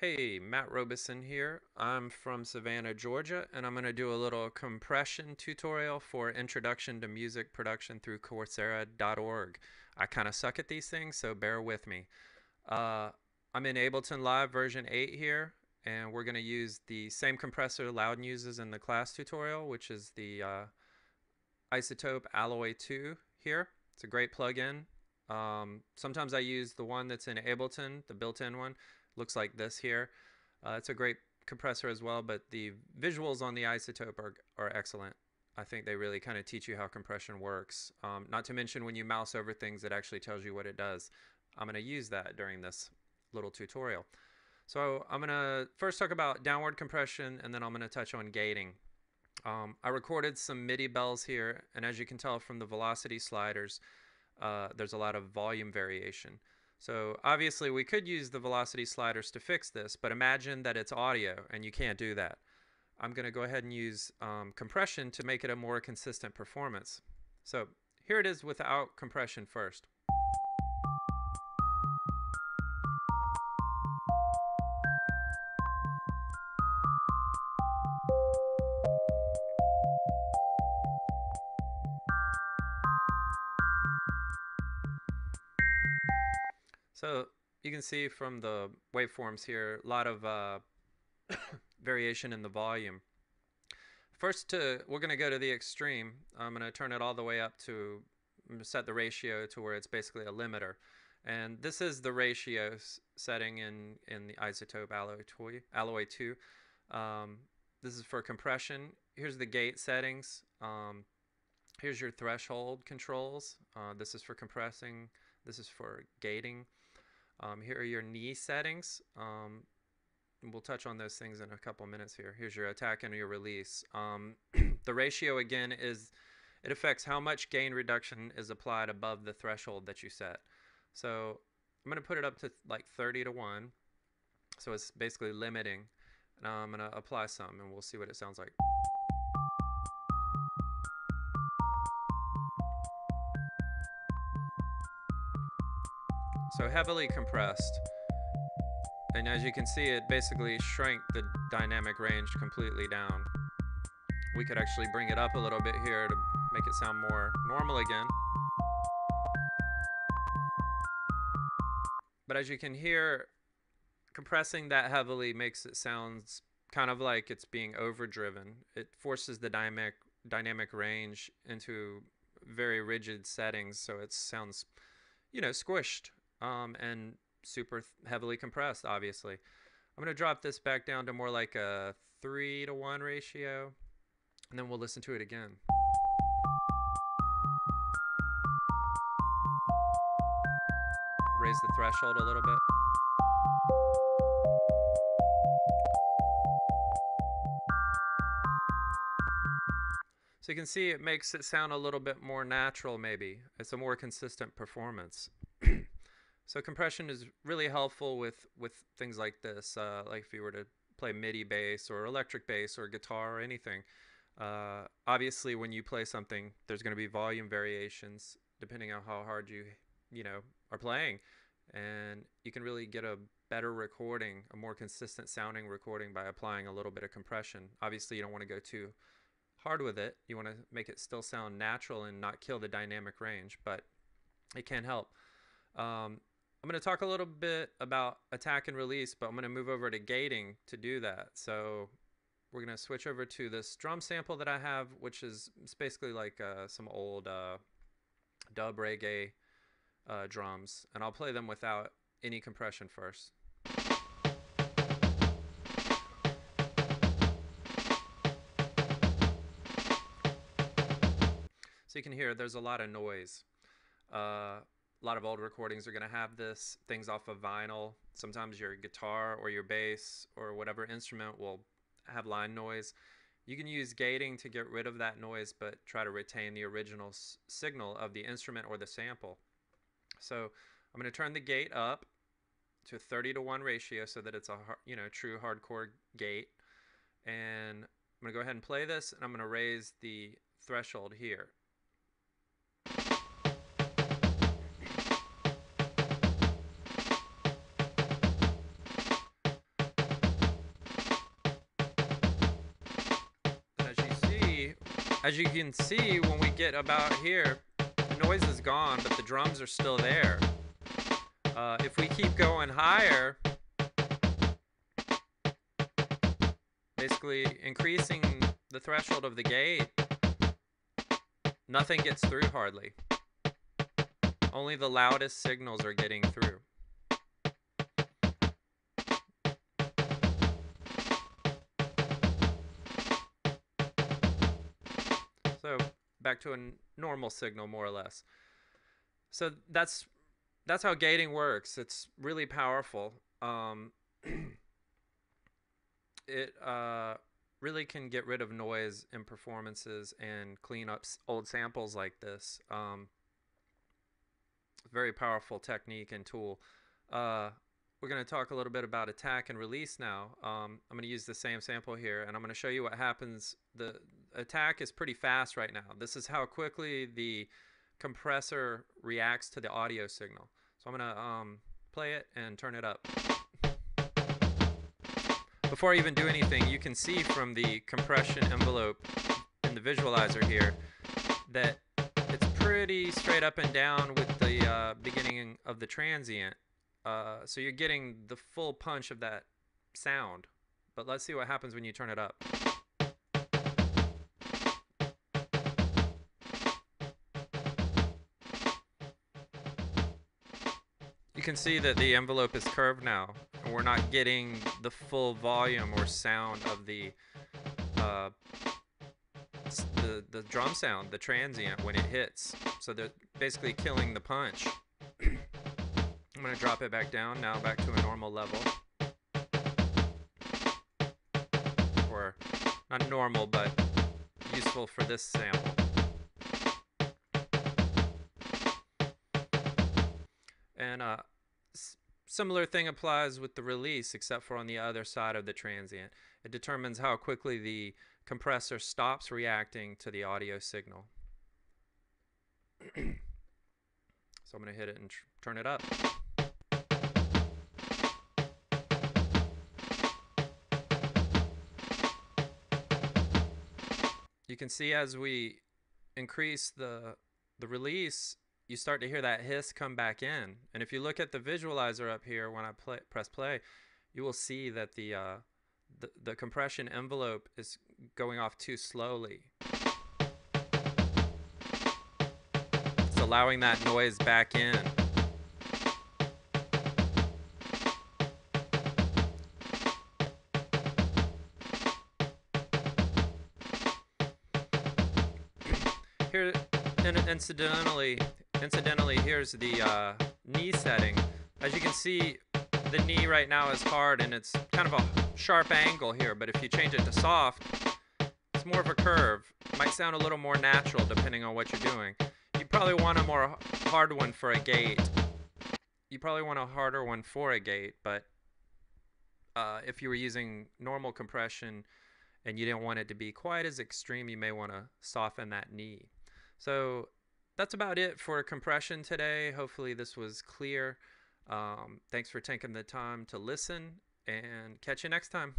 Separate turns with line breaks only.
Hey, Matt Robeson here. I'm from Savannah, Georgia, and I'm going to do a little compression tutorial for Introduction to Music Production through Coursera.org. I kind of suck at these things, so bear with me. Uh, I'm in Ableton Live version 8 here, and we're going to use the same compressor Loudon uses in the class tutorial, which is the iZotope Alloy 2 here. It's a great plugin. Sometimes I use the one that's in Ableton, the built-in one. Looks like this here. It's a great compressor as well, but the visuals on the iZotope are excellent. I think they really kind of teach you how compression works. Not to mention when you mouse over things, it actually tells you what it does. I'm going to use that during this little tutorial. So I'm going to first talk about downward compression, and then I'm going to touch on gating. I recorded some MIDI bells here, and as you can tell from the velocity sliders, there's a lot of volume variation. So obviously we could use the velocity sliders to fix this, but imagine that it's audio and you can't do that. I'm going to go ahead and use compression to make it a more consistent performance. So here it is without compression first. So you can see from the waveforms here, a lot of variation in the volume. First, we're going to go to the extreme. I'm going to turn it all the way up to set the ratio to where it's basically a limiter. And this is the ratio setting in the iZotope Alloy 2. This is for compression. Here's the gate settings. Here's your threshold controls. This is for compressing. This is for gating. Here are your knee settings. We'll touch on those things in a couple minutes here. Here's your attack and your release. The ratio again is, it affects how much gain reduction is applied above the threshold that you set. So I'm going to put it up to like 30 to 1. So it's basically limiting. And I'm going to apply some and we'll see what it sounds like. So heavily compressed. And as you can see, it basically shrank the dynamic range completely down. We could actually bring it up a little bit here to make it sound more normal again. But as you can hear, compressing that heavily makes it sound kind of like it's being overdriven. It forces the dynamic range into very rigid settings, so it sounds, squished and super heavily compressed, obviously. I'm going to drop this back down to more like a 3 to 1 ratio, and then we'll listen to it again. Raise the threshold a little bit. So you can see it makes it sound a little bit more natural maybe. It's a more consistent performance. So compression is really helpful with things like this, like if you were to play MIDI bass or electric bass or guitar or anything. Obviously when you play something, there's going to be volume variations depending on how hard you are playing. And you can really get a better recording, a more consistent sounding recording by applying a little bit of compression. Obviously you don't want to go too hard with it. You want to make it still sound natural and not kill the dynamic range, but it can help. I'm going to talk a little bit about attack and release, but I'm going to move over to gating to do that. So we're going to switch over to this drum sample that I have, which is it's basically like some old dub reggae drums, and I'll play them without any compression first. So you can hear there's a lot of noise. A lot of old recordings are going to have this, things off of vinyl. Sometimes your guitar or your bass or whatever instrument will have line noise. You can use gating to get rid of that noise, but try to retain the original signal of the instrument or the sample. So I'm going to turn the gate up to 30 to 1 ratio so that it's a true hardcore gate. And I'm going to go ahead and play this, and I'm going to raise the threshold here. As you can see, when we get about here, the noise is gone, but the drums are still there. If we keep going higher, basically increasing the threshold of the gate, nothing gets through hardly. Only the loudest signals are getting through. So back to a normal signal, more or less. So that's how gating works. It's really powerful. It really can get rid of noise in performances and clean up old samples like this. Very powerful technique and tool. We're going to talk a little bit about attack and release now. I'm going to use the same sample here, and I'm going to show you what happens. The attack is pretty fast right now. This is how quickly the compressor reacts to the audio signal. So I'm going to play it and turn it up. Before I even do anything, you can see from the compression envelope in the visualizer here that it's pretty straight up and down with the beginning of the transient. So you're getting the full punch of that sound. But let's see what happens when you turn it up. You can see that the envelope is curved now, and we're not getting the full volume or sound of the drum sound, the transient, when it hits. So they're basically killing the punch. I'm going to drop it back down, now back to a normal level. Or not normal, but useful for this sample. And similar thing applies with the release, except for on the other side of the transient. It determines how quickly the compressor stops reacting to the audio signal. So I'm going to hit it and turn it up. You can see as we increase the release, you start to hear that hiss come back in. And if you look at the visualizer up here when I press play, you will see that the compression envelope is going off too slowly. It's allowing that noise back in. Here, incidentally, here's the knee setting. As you can see, the knee right now is hard and it's kind of a sharp angle here, but if you change it to soft, it's more of a curve. It might sound a little more natural depending on what you're doing. You probably want a more hard one for a gate. You probably want a harder one for a gate, but if you were using normal compression and you didn't want it to be quite as extreme, you may want to soften that knee. So that's about it for compression today. Hopefully this was clear. Thanks for taking the time to listen, and catch you next time.